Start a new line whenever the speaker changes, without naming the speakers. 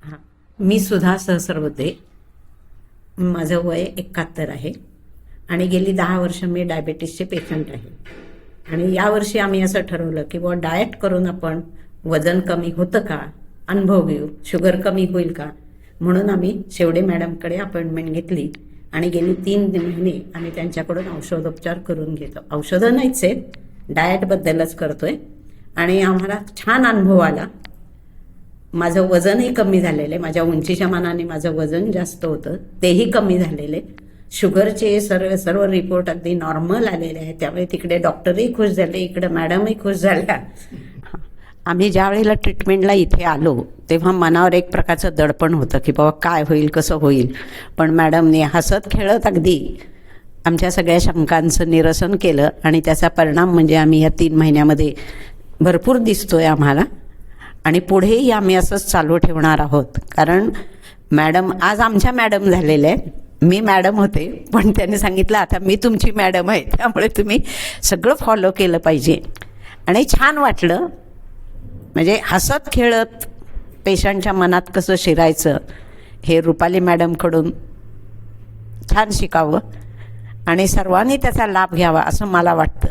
हां, मी सुधा सहस्रबुद्धे. माझं वय 71 आहे आणि गेली 10 वर्ष मी डायबेटीसचे पेशंट आहे. आणि यावर्षी आम्ही असं ठरवलं की बुवा डाएट करून आपण वजन कमी होतं का अनुभव घेऊ, शुगर कमी होईल का, म्हणून आम्ही शेवडे मॅडमकडे अपॉइंटमेंट घेतली आणि गेली 3 महिने आम्ही त्यांच्याकडून औषधोपचार करून घेतो. औषधं नाहीच आहेत, डाएटबद्दलच करतोय आणि आम्हाला छान अनुभव आला. माझं वजनही कमी झालेलं आहे, माझ्या उंचीच्या मानाने माझं वजन जास्त होतं तेही कमी झालेले. शुगरचे सर्व रिपोर्ट अगदी नॉर्मल आलेले आहेत, त्यामुळे तिकडे डॉक्टरही खुश झाले, इकडे मॅडमही खुश झाल्या. आम्ही ज्या वेळेला ट्रीटमेंटला इथे आलो तेव्हा मनावर एक प्रकारचं दडपण होतं की बाबा काय होईल कसं होईल, पण मॅडमने हसत खेळत अगदी आमच्या सगळ्या शंकांचं निरसन केलं आणि त्याचा परिणाम म्हणजे आम्ही या 3 महिन्यामध्ये भरपूर दिसतोय आम्हाला. आणि पुढेही आम्ही असंच चालू ठेवणार आहोत, कारण मॅडम आज आमच्या मॅडम झालेल्या आहेत. मी मॅडम होते पण त्यांनी सांगितलं आता मी तुमची मॅडम आहे, त्यामुळे तुम्ही सगळं फॉलो केलं पाहिजे. आणि छान वाटलं, म्हणजे हसत खेळत पेशंटच्या मनात कसं शिरायचं हे रुपाली मॅडमकडून छान शिकावं आणि सर्वांनी त्याचा लाभ घ्यावा असं मला वाटतं.